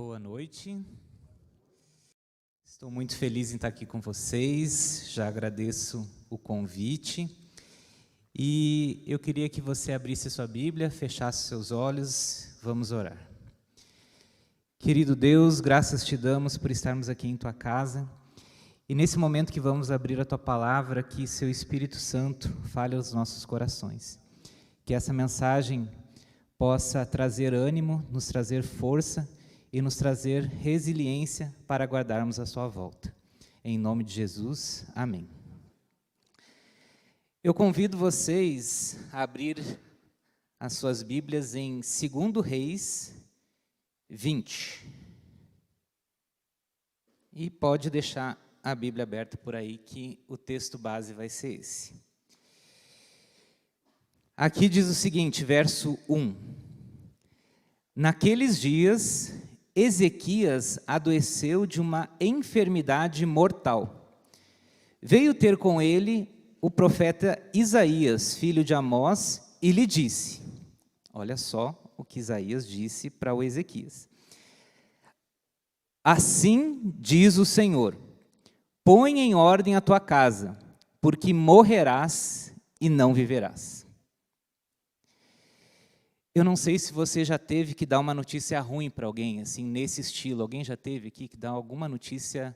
Boa noite. Estou muito feliz em estar aqui com vocês, já agradeço o convite. E eu queria que você abrisse sua Bíblia, fechasse seus olhos, vamos orar. Querido Deus, graças te damos por estarmos aqui em tua casa. E nesse momento que vamos abrir a tua palavra, que seu Espírito Santo fale aos nossos corações. Que essa mensagem possa trazer ânimo, nos trazer força e nos trazer resiliência para aguardarmos a sua volta. Em nome de Jesus, amém. Eu convido vocês a abrir as suas Bíblias em 2 Reis 20. E pode deixar a Bíblia aberta por aí, que o texto base vai ser esse. Aqui diz o seguinte, verso 1. Naqueles dias, Ezequias adoeceu de uma enfermidade mortal. Veio ter com ele o profeta Isaías, filho de Amós, e lhe disse, olha só o que Isaías disse para o Ezequias. Assim diz o Senhor, põe em ordem a tua casa, porque morrerás e não viverás. Eu não sei se você já teve que dar uma notícia ruim para alguém, assim, nesse estilo. Alguém já teve aqui que dar alguma notícia,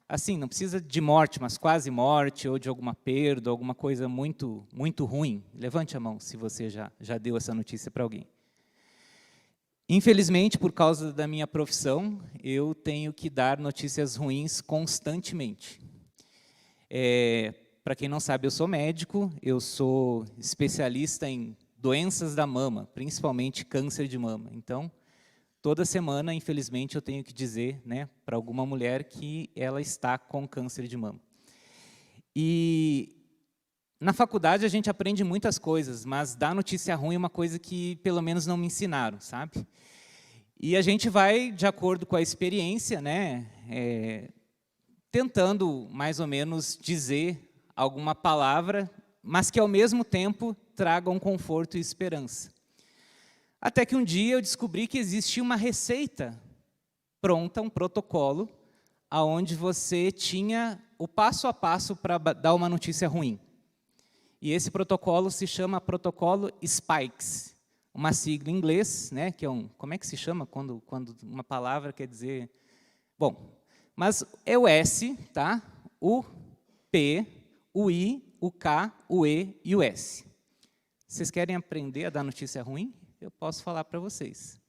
assim, não precisa de morte, mas quase morte, ou de alguma perda, alguma coisa muito, muito ruim? Levante a mão se você já deu essa notícia para alguém. Infelizmente, por causa da minha profissão, eu tenho que dar notícias ruins constantemente. Para quem não sabe, eu sou médico, eu sou especialista em doenças da mama, principalmente câncer de mama. Então, toda semana, infelizmente, eu tenho que dizer, né, para alguma mulher que ela está com câncer de mama. E na faculdade a gente aprende muitas coisas, mas dar notícia ruim é uma coisa que pelo menos não me ensinaram, sabe? E a gente vai de acordo com a experiência, né, tentando mais ou menos dizer alguma palavra, mas que ao mesmo tempo tragam conforto e esperança. Até que um dia eu descobri que existia uma receita pronta, um protocolo, onde você tinha o passo a passo para dar uma notícia ruim. E esse protocolo se chama protocolo SPIKES, uma sigla em inglês, né, que é como é que se chama quando uma palavra quer dizer... Bom, mas é o S, tá? O P, o I, o K, o E e o S. Vocês querem aprender a dar notícia ruim? Eu posso falar para vocês.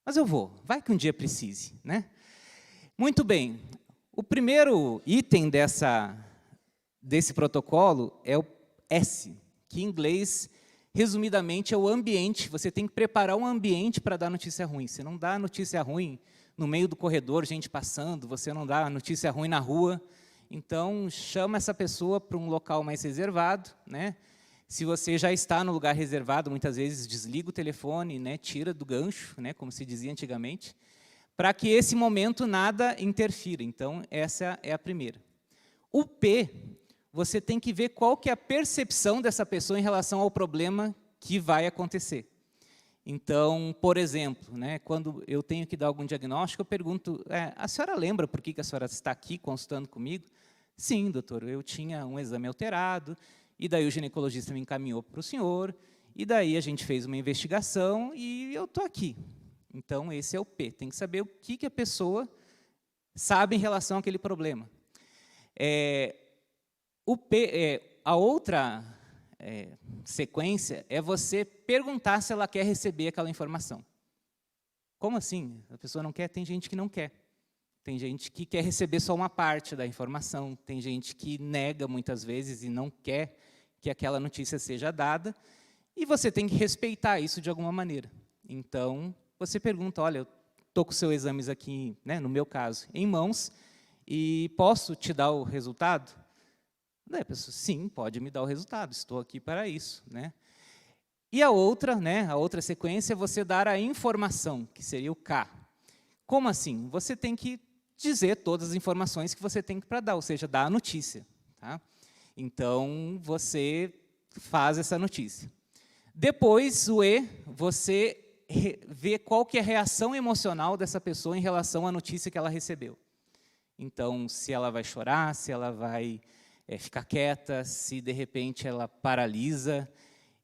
Mas eu vou, vai que um dia precise, né? Muito bem, o primeiro item desse protocolo é o S, que em inglês, resumidamente, é o ambiente. Você tem que preparar um ambiente para dar notícia ruim. Você não dá notícia ruim no meio do corredor, gente passando, você não dá notícia ruim na rua. Então, chama essa pessoa para um local mais reservado, né? Se você já está no lugar reservado, muitas vezes desliga o telefone, né? Tira do gancho, né? Como se dizia antigamente, para que esse momento nada interfira. Então, essa é a primeira. O P, você tem que ver qual que é a percepção dessa pessoa em relação ao problema que vai acontecer. Então, por exemplo, né, quando eu tenho que dar algum diagnóstico, eu pergunto, a senhora lembra por que a senhora está aqui consultando comigo? Sim, doutor, eu tinha um exame alterado, e daí o ginecologista me encaminhou para o senhor, e daí a gente fez uma investigação e eu estou aqui. Então, esse é o P, tem que saber o que a pessoa sabe em relação àquele problema. O P, a outra... sequência é você perguntar se ela quer receber aquela informação. Como assim? A pessoa não quer? Tem gente que não quer. Tem gente que quer receber só uma parte da informação. Tem gente que nega muitas vezes e não quer que aquela notícia seja dada. E você tem que respeitar isso de alguma maneira. Então, você pergunta, olha, eu estou com os seus exames aqui, né, no meu caso, em mãos, e posso te dar o resultado? Daí a pessoa, sim, pode me dar o resultado, estou aqui para isso, né? E a outra, né, a outra sequência é você dar a informação, que seria o K. Como assim? Você tem que dizer todas as informações que você tem para dar, ou seja, dar a notícia. Tá? Então, você faz essa notícia. Depois, o E, você ver qual que é a reação emocional dessa pessoa em relação à notícia que ela recebeu. Então, se ela vai chorar, se ela vai ficar quieta, se de repente ela paralisa.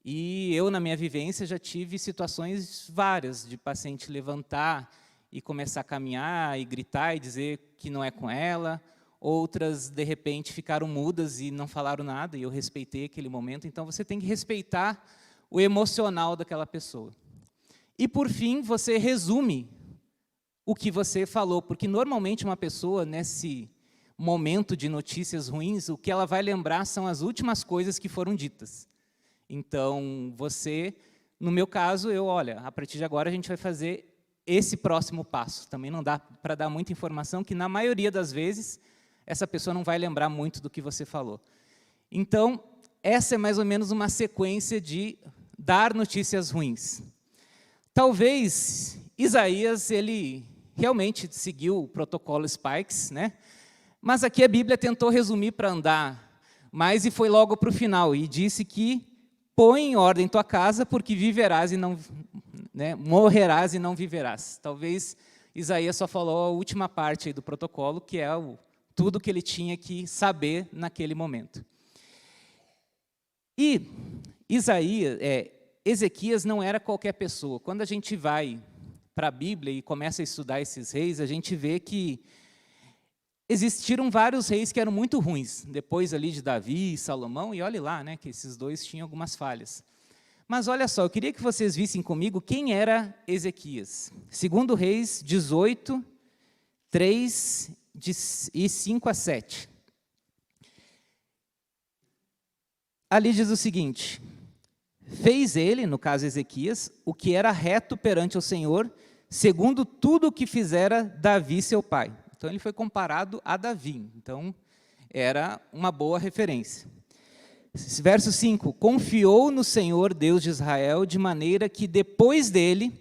E eu, na minha vivência, já tive situações várias de paciente levantar e começar a caminhar e gritar e dizer que não é com ela. Outras, de repente, ficaram mudas e não falaram nada, e eu respeitei aquele momento. Então, você tem que respeitar o emocional daquela pessoa. E, por fim, você resume o que você falou, porque, normalmente, uma pessoa, nesse momento de notícias ruins, o que ela vai lembrar são as últimas coisas que foram ditas. Então, você, no meu caso, olha, a partir de agora a gente vai fazer esse próximo passo. Também não dá para dar muita informação, que na maioria das vezes, essa pessoa não vai lembrar muito do que você falou. Então, essa é mais ou menos uma sequência de dar notícias ruins. Talvez Isaías, ele realmente seguiu o protocolo Spikes, né? Mas aqui a Bíblia tentou resumir para andar mais e foi logo para o final, e disse que põe em ordem tua casa, porque viverás e não, né, morrerás e não viverás. Talvez Isaías só falou a última parte aí do protocolo, que é tudo que ele tinha que saber naquele momento. E Ezequias não era qualquer pessoa. Quando a gente vai para a Bíblia e começa a estudar esses reis, a gente vê que existiram vários reis que eram muito ruins, depois ali de Davi e Salomão, e olhe lá, né, que esses dois tinham algumas falhas. Mas olha só, eu queria que vocês vissem comigo quem era Ezequias. 2 Reis 18, 3 e 5 a 7. Ali diz o seguinte: fez ele, no caso Ezequias, o que era reto perante o Senhor, segundo tudo o que fizera Davi, seu pai. Então, ele foi comparado a Davi. Então, era uma boa referência. Verso 5. Confiou no Senhor, Deus de Israel, de maneira que depois dele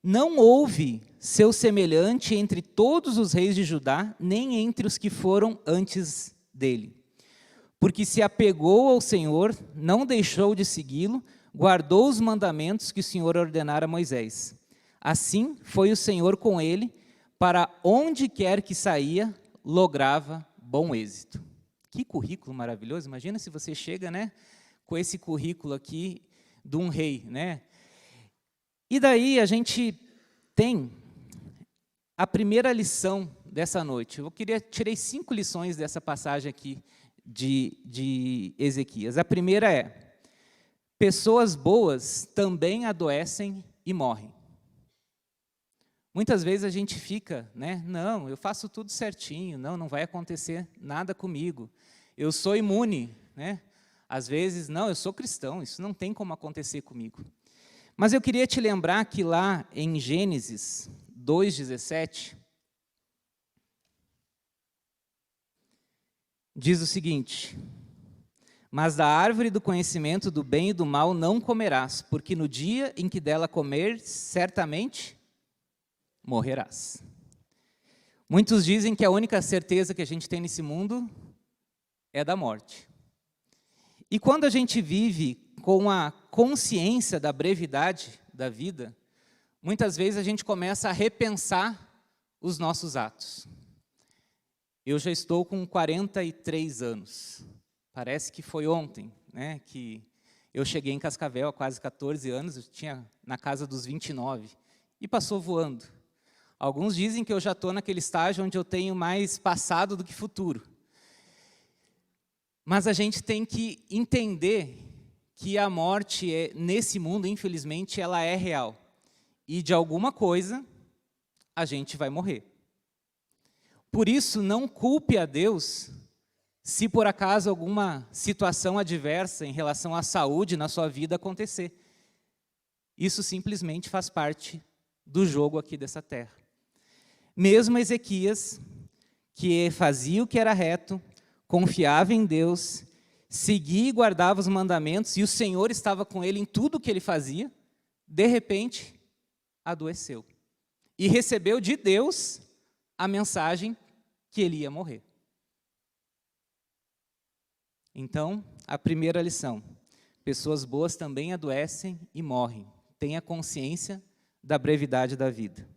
não houve seu semelhante entre todos os reis de Judá, nem entre os que foram antes dele. Porque se apegou ao Senhor, não deixou de segui-lo, guardou os mandamentos que o Senhor ordenara a Moisés. Assim foi o Senhor com ele, para onde quer que saía, lograva bom êxito. Que currículo maravilhoso! Imagina se você chega, né, com esse currículo aqui de um rei, né? E daí a gente tem a primeira lição dessa noite. Tirei 5 lições dessa passagem aqui de Ezequias. A primeira é: pessoas boas também adoecem e morrem. Muitas vezes a gente fica, né, não, eu faço tudo certinho, não vai acontecer nada comigo, eu sou imune, né? Às vezes, não, eu sou cristão, isso não tem como acontecer comigo. Mas eu queria te lembrar que lá em Gênesis 2:17, diz o seguinte: mas da árvore do conhecimento do bem e do mal não comerás, porque no dia em que dela comer, certamente morrerás. Muitos dizem que a única certeza que a gente tem nesse mundo é da morte. E quando a gente vive com a consciência da brevidade da vida, muitas vezes a gente começa a repensar os nossos atos. Eu já estou com 43 anos. Parece que foi ontem, né, que eu cheguei em Cascavel há quase 14 anos, eu tinha na casa dos 29, e passou voando. Alguns dizem que eu já estou naquele estágio onde eu tenho mais passado do que futuro. Mas a gente tem que entender que a morte, nesse mundo, infelizmente, ela é real. E de alguma coisa, a gente vai morrer. Por isso, não culpe a Deus se por acaso alguma situação adversa em relação à saúde na sua vida acontecer. Isso simplesmente faz parte do jogo aqui dessa terra. Mesmo Ezequias, que fazia o que era reto, confiava em Deus, seguia e guardava os mandamentos, e o Senhor estava com ele em tudo o que ele fazia, de repente, adoeceu. E recebeu de Deus a mensagem que ele ia morrer. Então, a primeira lição: pessoas boas também adoecem e morrem. Tenha consciência da brevidade da vida.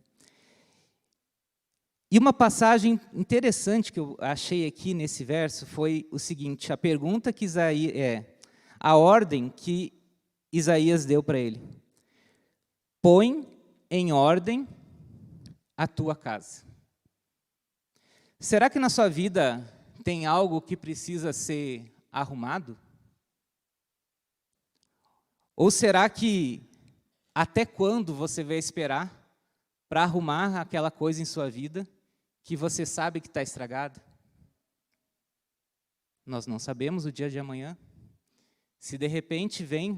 E uma passagem interessante que eu achei aqui nesse verso foi o seguinte, a pergunta que a ordem que Isaías deu para ele. Põe em ordem a tua casa. Será que na sua vida tem algo que precisa ser arrumado? Ou será que até quando você vai esperar para arrumar aquela coisa em sua vida que você sabe que está estragada? Nós não sabemos o dia de amanhã. Se de repente vem,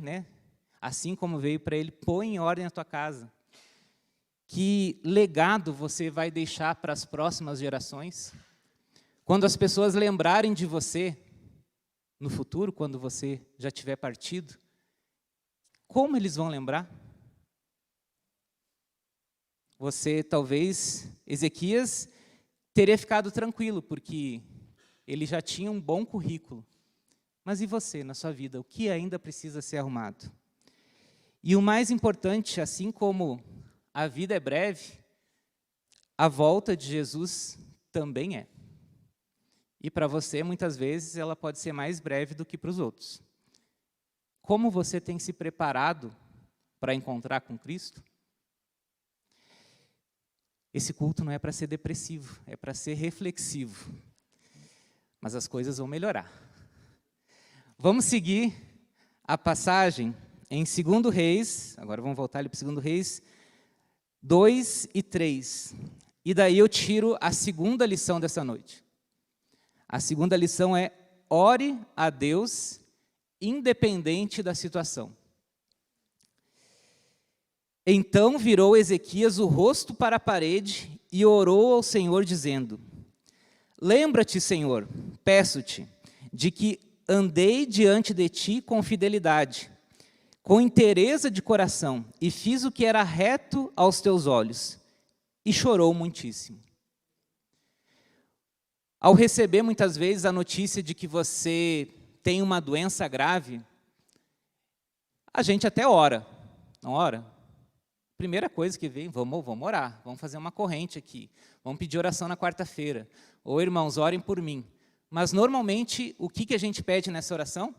assim como veio para ele, põe em ordem a tua casa. Que legado você vai deixar para as próximas gerações? Quando as pessoas lembrarem de você, no futuro, quando você já tiver partido, como eles vão lembrar? Você, talvez, Ezequias, teria ficado tranquilo, porque ele já tinha um bom currículo. Mas e você, na sua vida, o que ainda precisa ser arrumado? E o mais importante, assim como a vida é breve, a volta de Jesus também é. E para você, muitas vezes, ela pode ser mais breve do que para os outros. Como você tem se preparado para encontrar com Cristo? Esse culto não é para ser depressivo, é para ser reflexivo. Mas as coisas vão melhorar. Vamos seguir a passagem em 2 Reis, agora vamos voltar ali para 2 Reis, 2 e 3. E daí eu tiro a segunda lição dessa noite. A segunda lição é: ore a Deus independente da situação. Então virou Ezequias o rosto para a parede e orou ao Senhor dizendo: lembra-te, Senhor, peço-te, de que andei diante de ti com fidelidade, com inteireza de coração, e fiz o que era reto aos teus olhos. E chorou muitíssimo. Ao receber muitas vezes a notícia de que você tem uma doença grave, a gente até ora, não ora? Primeira coisa que vem, vamos orar, vamos fazer uma corrente aqui, vamos pedir oração na quarta-feira. Ou irmãos, orem por mim. Mas normalmente, o que a gente pede nessa oração?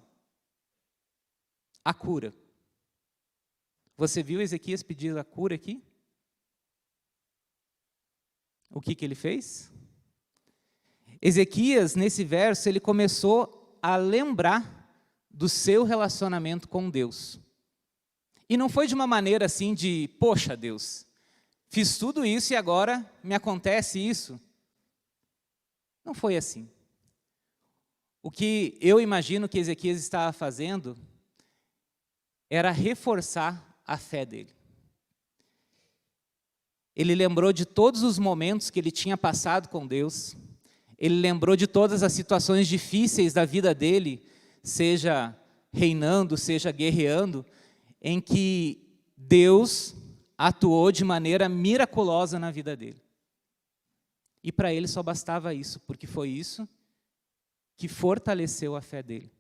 A cura. Você viu Ezequias pedir a cura aqui? O que ele fez? Ezequias, nesse verso, ele começou a lembrar do seu relacionamento com Deus. E não foi de uma maneira assim de, poxa Deus, fiz tudo isso e agora me acontece isso. Não foi assim. O que eu imagino que Ezequias estava fazendo era reforçar a fé dele. Ele lembrou de todos os momentos que ele tinha passado com Deus, ele lembrou de todas as situações difíceis da vida dele, seja reinando, seja guerreando, em que Deus atuou de maneira miraculosa na vida dele. E para ele só bastava isso, porque foi isso que fortaleceu a fé dele.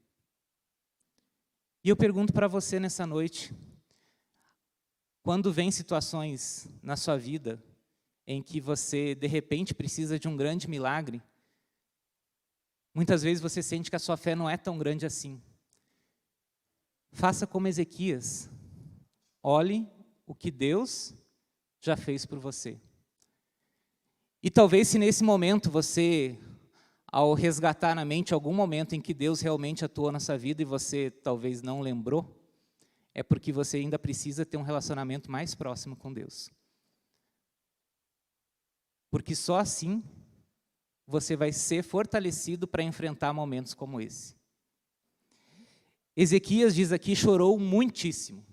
E eu pergunto para você nessa noite, quando vem situações na sua vida em que você, de repente, precisa de um grande milagre, muitas vezes você sente que a sua fé não é tão grande assim. Faça como Ezequias. Olhe o que Deus já fez por você. E talvez se nesse momento você, ao resgatar na mente algum momento em que Deus realmente atuou na sua vida e você talvez não lembrou, é porque você ainda precisa ter um relacionamento mais próximo com Deus. Porque só assim você vai ser fortalecido para enfrentar momentos como esse. Ezequias diz aqui, chorou muitíssimo.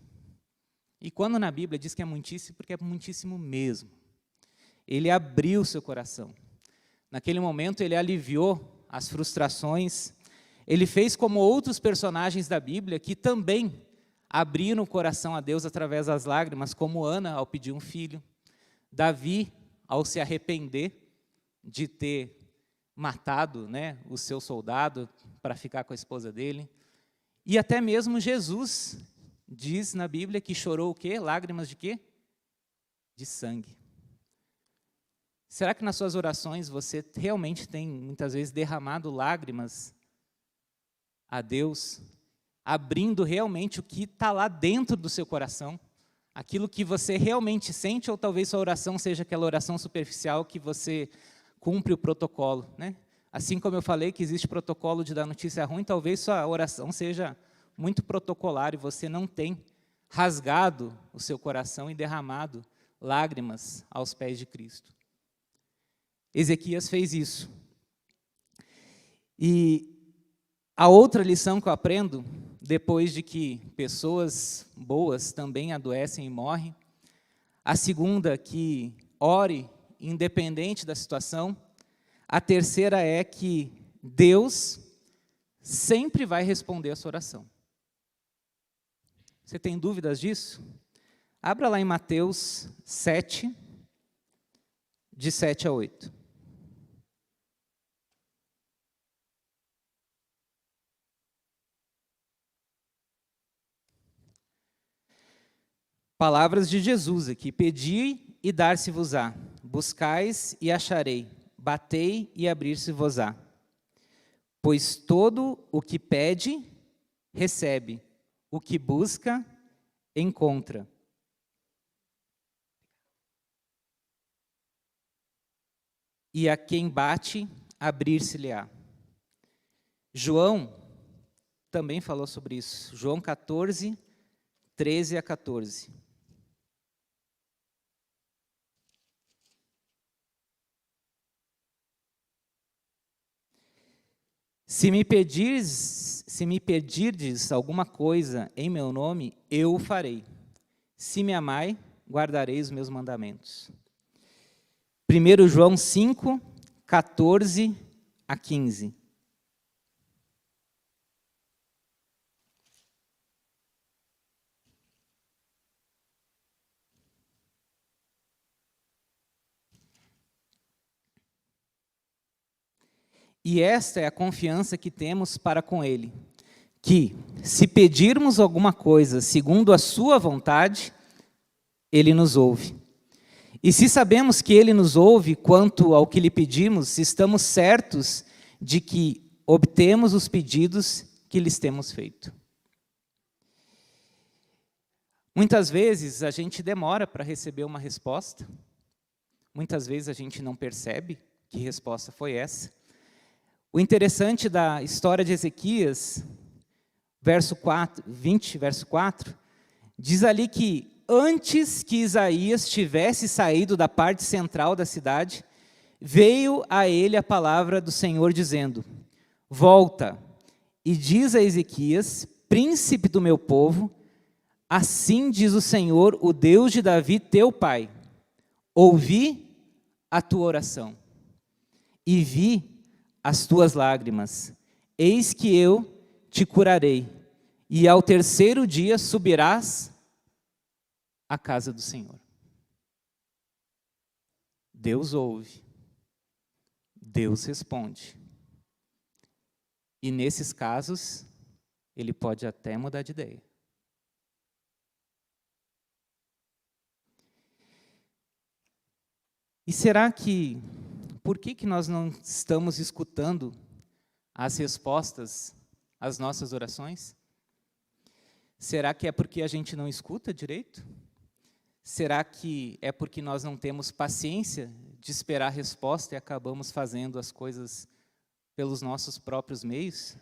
E quando na Bíblia diz que é muitíssimo, porque é muitíssimo mesmo. Ele abriu seu coração. Naquele momento ele aliviou as frustrações. Ele fez como outros personagens da Bíblia que também abriram o coração a Deus através das lágrimas, como Ana ao pedir um filho. Davi ao se arrepender de ter matado, o seu soldado para ficar com a esposa dele. E até mesmo Jesus diz na Bíblia que chorou o quê? Lágrimas de quê? de sangue. Será que nas suas orações você realmente tem, muitas vezes, derramado lágrimas a Deus, abrindo realmente o que está lá dentro do seu coração? Aquilo que você realmente sente, ou talvez sua oração seja aquela oração superficial que você cumpre o protocolo, né? Assim como eu falei que existe protocolo de dar notícia ruim, talvez sua oração seja muito protocolar e você não tem rasgado o seu coração e derramado lágrimas aos pés de Cristo. Ezequias fez isso. E a outra lição que eu aprendo, depois de que pessoas boas também adoecem e morrem, a segunda, que ore independente da situação. A terceira é que Deus sempre vai responder a sua oração. Você tem dúvidas disso? Abra lá em Mateus 7, de 7 a 8. Palavras de Jesus aqui: pedi e dar-se-vos-á, buscais e acharei, batei e abrir-se-vos-á. Pois todo o que pede, recebe, o que busca, encontra. E a quem bate, abrir-se-lhe-á. João também falou sobre isso. João 14, 13 a 14. Se me pedirdes alguma coisa em meu nome, eu o farei. Se me amai, guardareis os meus mandamentos. 1 João 5, 14 a 15. E esta é a confiança que temos para com Ele, que, se pedirmos alguma coisa segundo a sua vontade, Ele nos ouve. E se sabemos que Ele nos ouve quanto ao que lhe pedimos, estamos certos de que obtemos os pedidos que lhes temos feito. Muitas vezes a gente demora para receber uma resposta, muitas vezes a gente não percebe que resposta foi essa. O interessante da história de Ezequias, verso 4, 20, verso 4, diz ali que antes que Isaías tivesse saído da parte central da cidade, veio a ele a palavra do Senhor dizendo: volta e diz a Ezequias, príncipe do meu povo, assim diz o Senhor, o Deus de Davi, teu pai, ouvi a tua oração e vi as tuas lágrimas, eis que eu te curarei, e ao terceiro dia subirás à casa do Senhor. Deus ouve, Deus responde. E nesses casos, Ele pode até mudar de ideia. E será que, por que nós não estamos escutando as respostas às nossas orações? Será que é porque a gente não escuta direito? Será que é porque nós não temos paciência de esperar a resposta e acabamos fazendo as coisas pelos nossos próprios meios?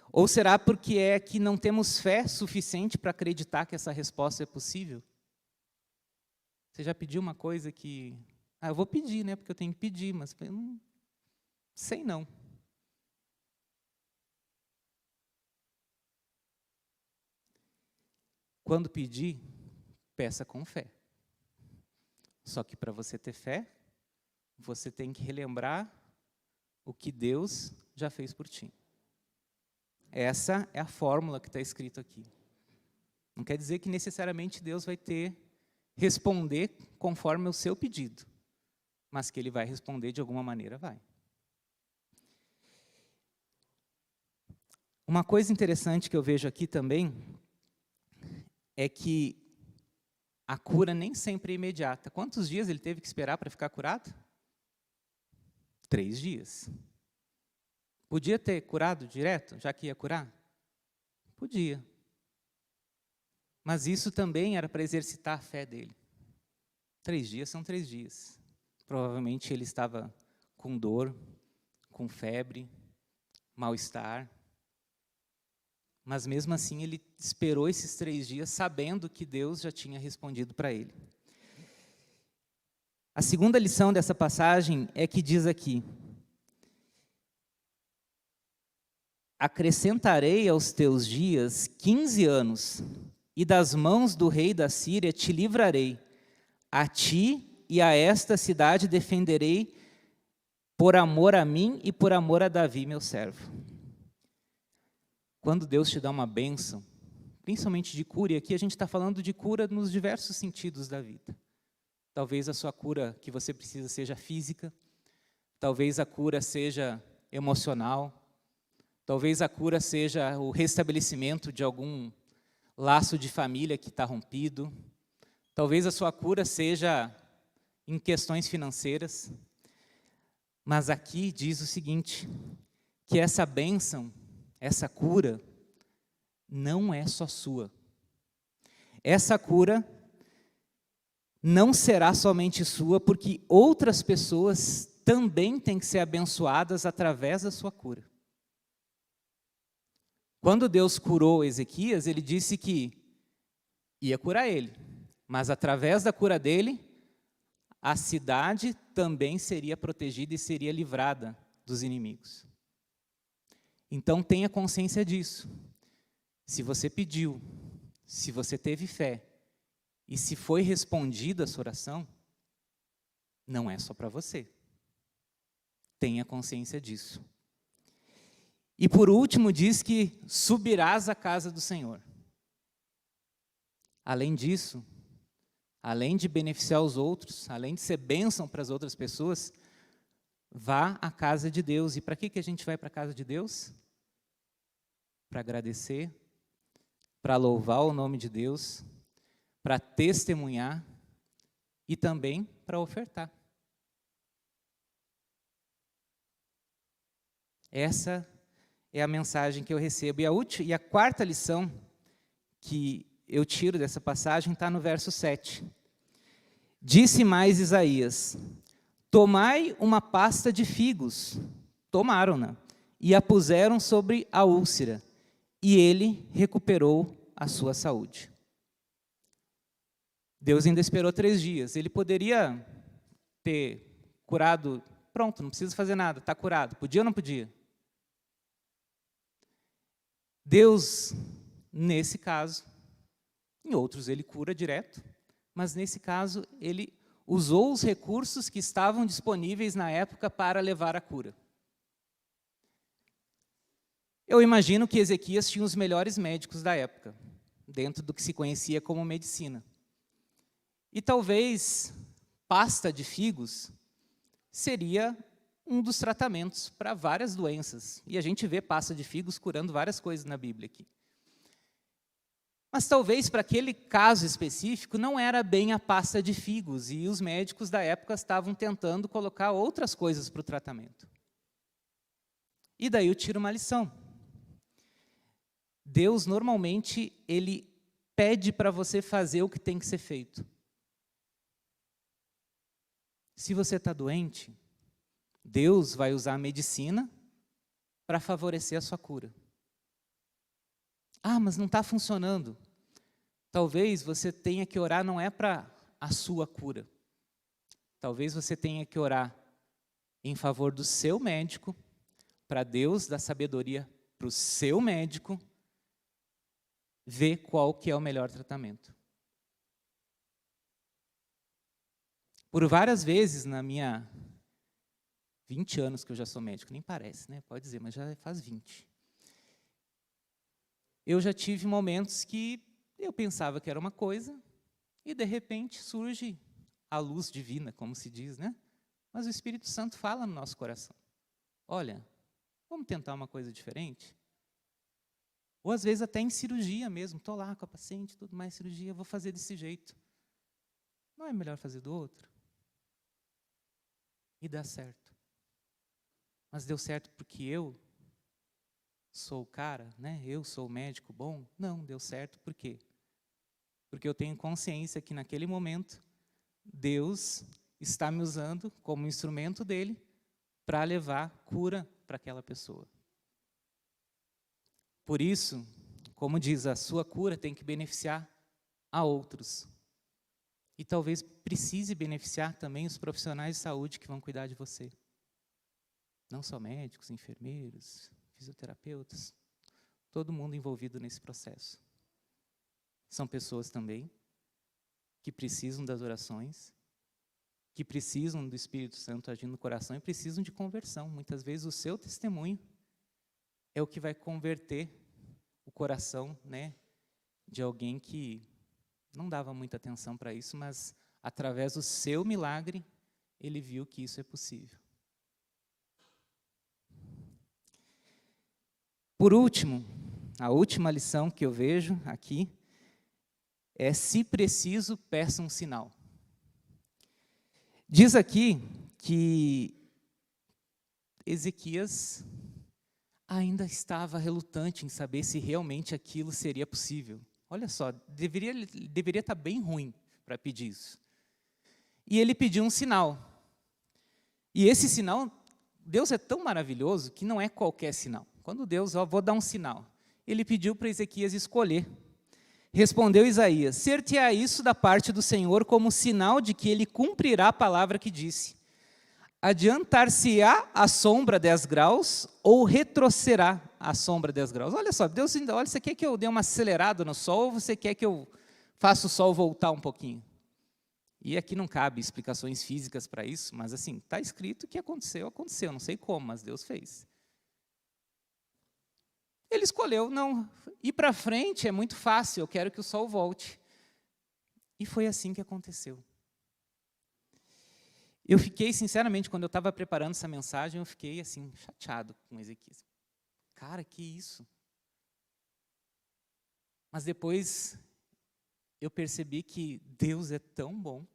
Ou será porque é que não temos fé suficiente para acreditar que essa resposta é possível? Você já pediu uma coisa que... eu vou pedir, né, porque eu tenho que pedir, mas eu não sei não. Quando pedir, peça com fé. Só que para você ter fé, você tem que relembrar o que Deus já fez por ti. Essa é a fórmula que está escrito aqui. Não quer dizer que necessariamente Deus vai responder conforme o seu pedido, mas que Ele vai responder de alguma maneira, vai. Uma coisa interessante que eu vejo aqui também é que a cura nem sempre é imediata. Quantos dias ele teve que esperar para ficar curado? 3 dias. Podia ter curado direto, já que ia curar? Podia. Mas isso também era para exercitar a fé dele. 3 dias são 3 dias. Provavelmente ele estava com dor, com febre, mal-estar. Mas mesmo assim ele esperou esses 3 dias sabendo que Deus já tinha respondido para ele. A segunda lição dessa passagem é que diz aqui: acrescentarei aos teus dias 15 anos, e das mãos do rei da Síria te livrarei. A ti e a esta cidade defenderei por amor a mim e por amor a Davi, meu servo. Quando Deus te dá uma bênção, principalmente de cura, e aqui a gente está falando de cura nos diversos sentidos da vida. Talvez a sua cura que você precisa seja física, talvez a cura seja emocional, talvez a cura seja o restabelecimento de algum laço de família que está rompido, talvez a sua cura seja em questões financeiras, mas aqui diz o seguinte, que essa bênção, essa cura, não é só sua. Essa cura não será somente sua, porque outras pessoas também têm que ser abençoadas através da sua cura. Quando Deus curou Ezequias, ele disse que ia curar ele, mas através da cura dele, a cidade também seria protegida e seria livrada dos inimigos. Então tenha consciência disso. Se você pediu, se você teve fé, e se foi respondida a sua oração, não é só para você. Tenha consciência disso. E por último diz que subirás à casa do Senhor. Além disso, além de beneficiar os outros, além de ser bênção para as outras pessoas, vá à casa de Deus. E para que a gente vai para a casa de Deus? Para agradecer, para louvar o nome de Deus, para testemunhar e também para ofertar. Essa é a mensagem que eu recebo. E a quarta lição que eu tiro dessa passagem está no verso 7. Disse mais Isaías: tomai uma pasta de figos, tomaram-na, e a puseram sobre a úlcera, e ele recuperou a sua saúde. Deus ainda esperou 3 dias. Ele poderia ter curado, pronto, não precisa fazer nada, está curado. Podia ou não podia? Deus, nesse caso, em outros ele cura direto, mas nesse caso ele usou os recursos que estavam disponíveis na época para levar a cura. Eu imagino que Ezequias tinha os melhores médicos da época, dentro do que se conhecia como medicina. E talvez pasta de figos seria um dos tratamentos para várias doenças. E a gente vê pasta de figos curando várias coisas na Bíblia aqui. Mas talvez para aquele caso específico não era bem a pasta de figos, e os médicos da época estavam tentando colocar outras coisas para o tratamento. E daí eu tiro uma lição. Deus normalmente ele pede para você fazer o que tem que ser feito. Se você está doente, Deus vai usar a medicina para favorecer a sua cura. Ah, mas não está funcionando. Talvez você tenha que orar não é para a sua cura. Talvez você tenha que orar em favor do seu médico, para Deus dar sabedoria para o seu médico, ver qual que é o melhor tratamento. Por várias vezes na minha 20 anos que eu já sou médico, nem parece, né? Pode dizer, mas já faz 20. Eu já tive momentos que eu pensava que era uma coisa e de repente surge a luz divina, como se diz, né? Mas o Espírito Santo fala no nosso coração. Olha, vamos tentar uma coisa diferente? Ou às vezes até em cirurgia mesmo, estou lá com a paciente, tudo mais cirurgia, vou fazer desse jeito. não é melhor fazer do outro? E dá certo. Mas deu certo porque eu sou o cara, né? Eu sou o médico bom? Não, deu certo por quê? Porque eu tenho consciência que naquele momento Deus está me usando como instrumento dele para levar cura para aquela pessoa. Por isso, como diz, a sua cura tem que beneficiar a outros. E talvez precise beneficiar também os profissionais de saúde que vão cuidar de você. Não só médicos, enfermeiros, fisioterapeutas, todo mundo envolvido nesse processo. São pessoas também que precisam das orações, que precisam do Espírito Santo agindo no coração e precisam de conversão. Muitas vezes o seu testemunho é o que vai converter o coração, né, de alguém que não dava muita atenção para isso, mas através do seu milagre, ele viu que isso é possível. Por último, a última lição que eu vejo aqui é: se preciso, peça um sinal. Diz aqui que Ezequias ainda estava relutante em saber se realmente aquilo seria possível. Olha só, deveria estar bem ruim para pedir isso. E ele pediu um sinal. E esse sinal, Deus é tão maravilhoso que não é qualquer sinal. Quando Deus, vou dar um sinal. Ele pediu para Ezequias escolher. Respondeu Isaías: ser-te-á isso da parte do Senhor como sinal de que ele cumprirá a palavra que disse. Adiantar-se-á a sombra 10 graus ou retrocederá a sombra 10 graus? Olha só, Deus ainda, olha, você quer que eu dê uma acelerada no sol ou você quer que eu faça o sol voltar um pouquinho? E aqui não cabe explicações físicas para isso, mas assim, está escrito que aconteceu, não sei como, mas Deus fez. Ele escolheu, não, ir para frente é muito fácil, eu quero que o sol volte. E foi assim que aconteceu. Eu fiquei, sinceramente, quando eu estava preparando essa mensagem, eu fiquei assim, chateado com Ezequias. Cara, que isso? Mas depois eu percebi que Deus é tão bom,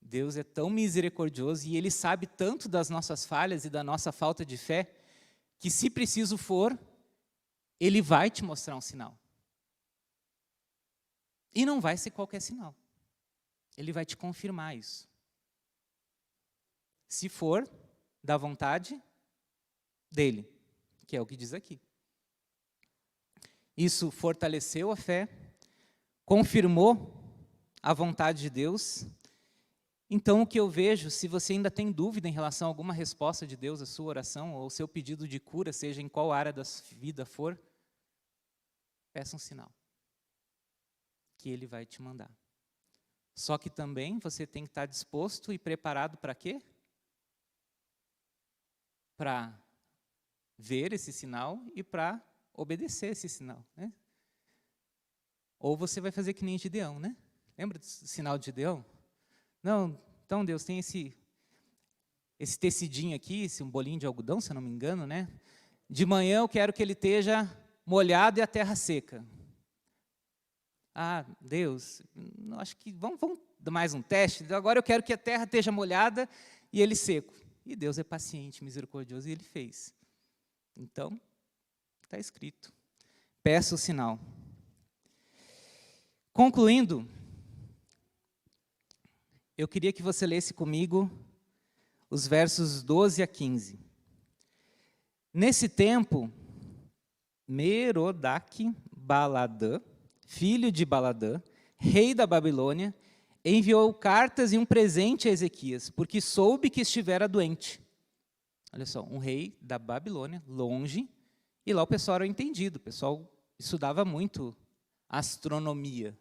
Deus é tão misericordioso e Ele sabe tanto das nossas falhas e da nossa falta de fé, que se preciso for, Ele vai te mostrar um sinal. E não vai ser qualquer sinal. Ele vai te confirmar isso. Se for da vontade dele, que é o que diz aqui. Isso fortaleceu a fé, confirmou a vontade de Deus. Então, o que eu vejo, se você ainda tem dúvida em relação a alguma resposta de Deus à sua oração, ou ao seu pedido de cura, seja em qual área da vida for, peça um sinal, que Ele vai te mandar. Só que também você tem que estar disposto e preparado para quê? Para ver esse sinal e para obedecer esse sinal, né? Ou você vai fazer que nem Gideão, né? Lembra do sinal de Gideão? Não, então Deus tem esse tecidinho aqui, um bolinho de algodão, se eu não me engano, né? De manhã eu quero que ele esteja molhado e a terra seca. Ah, Deus, acho que vamos dar mais um teste. Agora eu quero que a terra esteja molhada e ele seco. E Deus é paciente, misericordioso, e Ele fez. Então, está escrito. Peça o sinal. Concluindo, eu queria que você lesse comigo os versos 12 a 15. Nesse tempo, Merodach-Baladã, filho de Baladã, rei da Babilônia, enviou cartas e um presente a Ezequias, porque soube que estivera doente. Olha só, um rei da Babilônia, longe, e lá o pessoal era entendido, o pessoal estudava muito astronomia.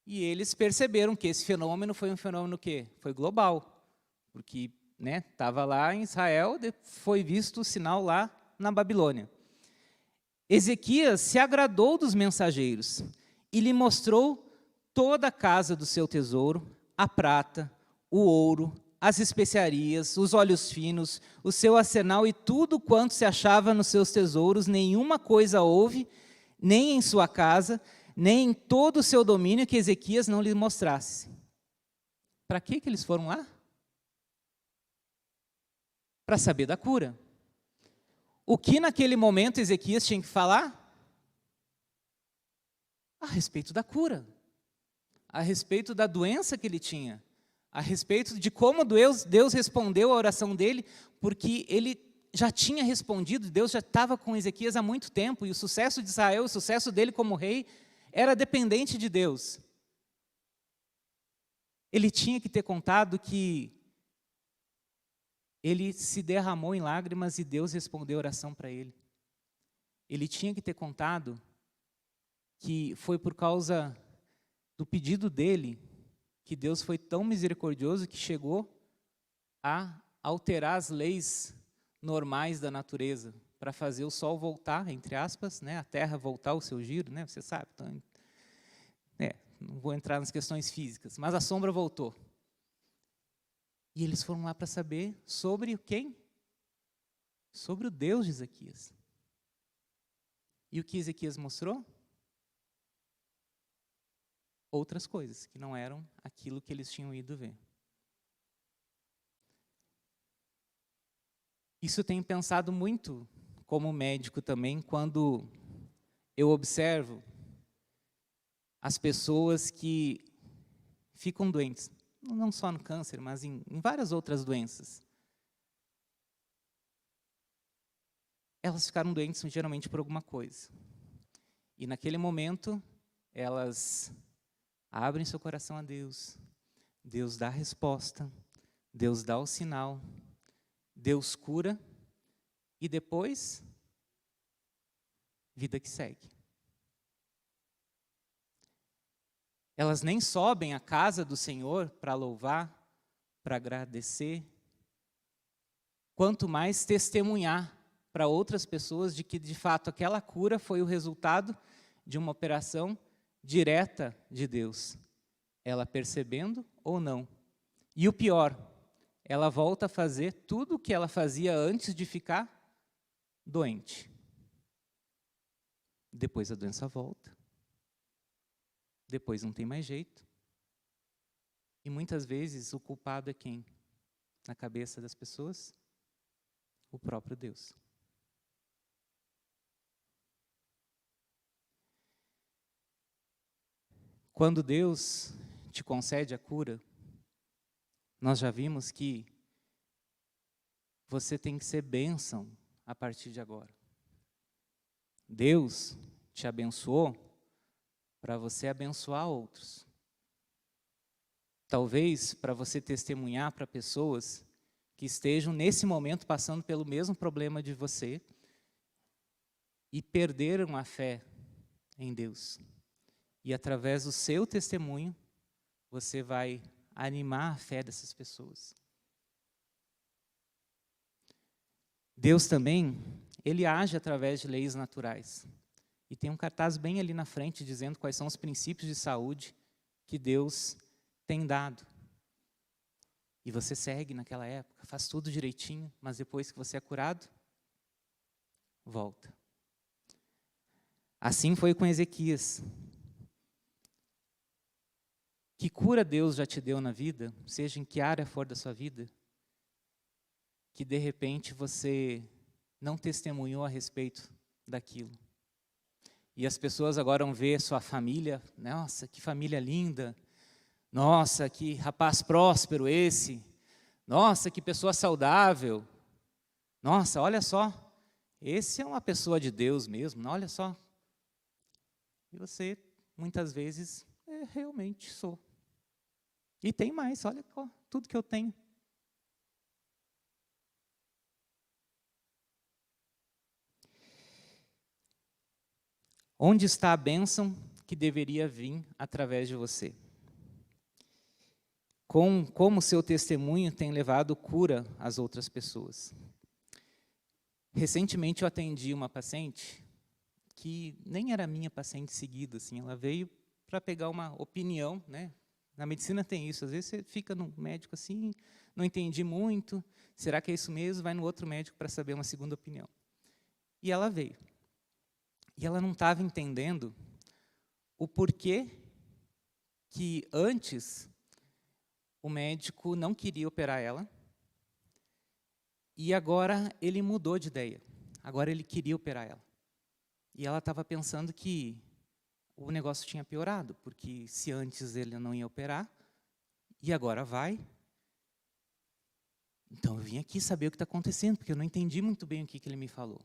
E eles perceberam que esse fenômeno foi um fenômeno que foi global, porque estava lá em Israel, foi visto o sinal lá na Babilônia. Ezequias se agradou dos mensageiros e lhe mostrou toda a casa do seu tesouro, a prata, o ouro, as especiarias, os óleos finos, o seu arsenal e tudo quanto se achava nos seus tesouros. Nenhuma coisa houve, nem em sua casa, nem em todo o seu domínio, que Ezequias não lhe mostrasse. Para que eles foram lá? Para saber da cura. O que naquele momento Ezequias tinha que falar? A respeito da cura, a respeito da doença que ele tinha, a respeito de como Deus respondeu a oração dele, porque ele já tinha respondido, Deus já estava com Ezequias há muito tempo, e o sucesso de Israel, o sucesso dele como rei, era dependente de Deus. Ele tinha que ter contado que ele se derramou em lágrimas e Deus respondeu a oração para ele. Ele tinha que ter contado que foi por causa do pedido dele que Deus foi tão misericordioso que chegou a alterar as leis normais da natureza para fazer o sol voltar, entre aspas, né, a terra voltar ao seu giro, né, você sabe. Então, não vou entrar nas questões físicas, mas a sombra voltou. E eles foram lá para saber sobre quem? Sobre o Deus de Ezequias. E o que Ezequias mostrou? Outras coisas, que não eram aquilo que eles tinham ido ver. Isso eu tenho pensado muito como médico também, quando eu observo as pessoas que ficam doentes, não só no câncer, mas em várias outras doenças. Elas ficaram doentes geralmente por alguma coisa. E naquele momento, elas abrem seu coração a Deus, Deus dá a resposta, Deus dá o sinal, Deus cura, e depois, vida que segue. Elas nem sobem à casa do Senhor para louvar, para agradecer, quanto mais testemunhar para outras pessoas de que, de fato, aquela cura foi o resultado de uma operação direta de Deus. Ela percebendo ou não. E o pior, ela volta a fazer tudo o que ela fazia antes de ficar doente. Depois a doença volta. Depois não tem mais jeito. E muitas vezes o culpado é quem? Na cabeça das pessoas? O próprio Deus. Quando Deus te concede a cura, nós já vimos que você tem que ser bênção a partir de agora. Deus te abençoou para você abençoar outros. Talvez para você testemunhar para pessoas que estejam nesse momento passando pelo mesmo problema de você e perderam a fé em Deus. E através do seu testemunho, você vai animar a fé dessas pessoas. Deus também, Ele age através de leis naturais. E tem um cartaz bem ali na frente dizendo quais são os princípios de saúde que Deus tem dado. E você segue naquela época, faz tudo direitinho, mas depois que você é curado, volta. Assim foi com Ezequias. Que cura Deus já te deu na vida, seja em que área for da sua vida, que de repente você não testemunhou a respeito daquilo. E as pessoas agora vão ver sua família, nossa, que família linda, nossa, que rapaz próspero esse, nossa, que pessoa saudável, nossa, olha só, esse é uma pessoa de Deus mesmo, olha só. E você, muitas vezes, realmente sou. E tem mais, olha tudo que eu tenho. Onde está a bênção que deveria vir através de você? Como seu testemunho tem levado cura às outras pessoas? Recentemente eu atendi uma paciente que nem era minha paciente seguida, assim, ela veio para pegar uma opinião, né? Na medicina tem isso, às vezes você fica no médico assim, não entendi muito, será que é isso mesmo? Vai no outro médico para saber uma segunda opinião. E ela veio. E ela não estava entendendo o porquê que antes o médico não queria operar ela, e agora ele mudou de ideia. Agora ele queria operar ela. E ela estava pensando que o negócio tinha piorado, porque se antes ele não ia operar, e agora vai. Então, eu vim aqui saber o que está acontecendo, porque eu não entendi muito bem o que ele me falou.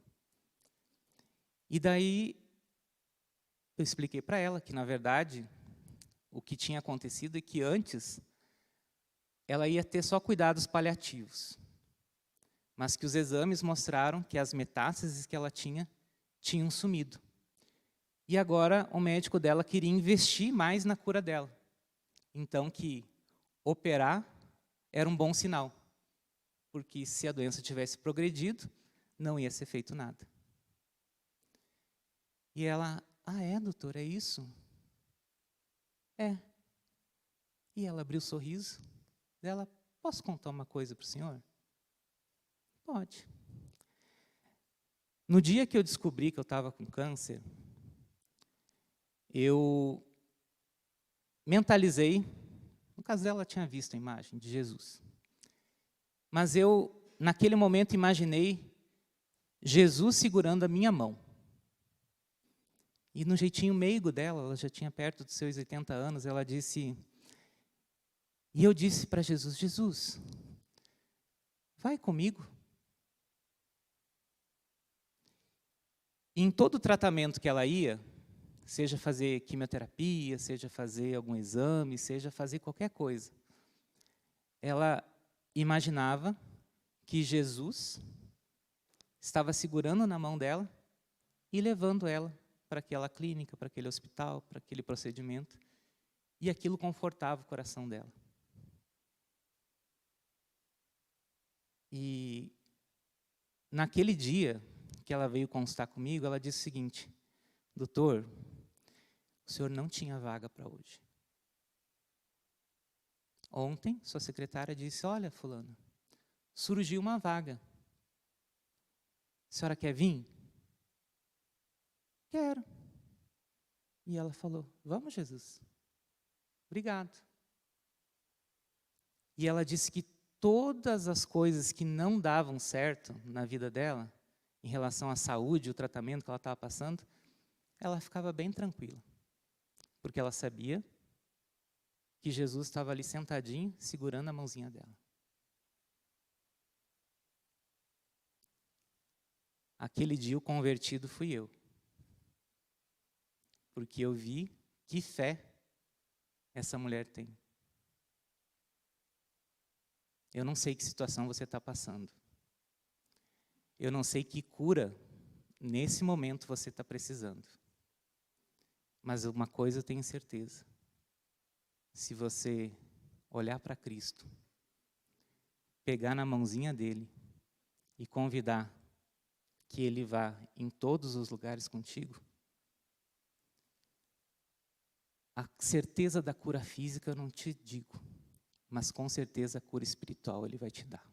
E daí, eu expliquei para ela que, na verdade, o que tinha acontecido é que antes, ela ia ter só cuidados paliativos, mas que os exames mostraram que as metástases que ela tinham sumido. E agora, o médico dela queria investir mais na cura dela. Então, que operar era um bom sinal, porque se a doença tivesse progredido, não ia ser feito nada. E ela, doutor, é isso? É. E ela abriu o sorriso dela, posso contar uma coisa para o senhor? Pode. No dia que eu descobri que eu estava com câncer, eu mentalizei, no caso dela, tinha visto a imagem de Jesus. Mas eu, naquele momento, imaginei Jesus segurando a minha mão. E no jeitinho meigo dela, ela já tinha perto dos seus 80 anos, ela disse... E eu disse para Jesus, Jesus, vai comigo. E em todo o tratamento que ela ia, seja fazer quimioterapia, seja fazer algum exame, seja fazer qualquer coisa, ela imaginava que Jesus estava segurando na mão dela e levando ela para aquela clínica, para aquele hospital, para aquele procedimento, e aquilo confortava o coração dela. E naquele dia que ela veio consultar comigo, ela disse o seguinte, doutor, o senhor não tinha vaga para hoje. Ontem, sua secretária disse, olha, fulana, surgiu uma vaga. A senhora quer vir? Quero. E ela falou, vamos, Jesus. Obrigado. E ela disse que todas as coisas que não davam certo na vida dela, em relação à saúde, o tratamento que ela estava passando, ela ficava bem tranquila. Porque ela sabia que Jesus estava ali sentadinho, segurando a mãozinha dela. Aquele dia o convertido fui eu. Porque eu vi que fé essa mulher tem. Eu não sei que situação você está passando. Eu não sei que cura, nesse momento, você está precisando. Mas uma coisa eu tenho certeza. Se você olhar para Cristo, pegar na mãozinha dele e convidar que ele vá em todos os lugares contigo, a certeza da cura física eu não te digo, mas com certeza a cura espiritual ele vai te dar.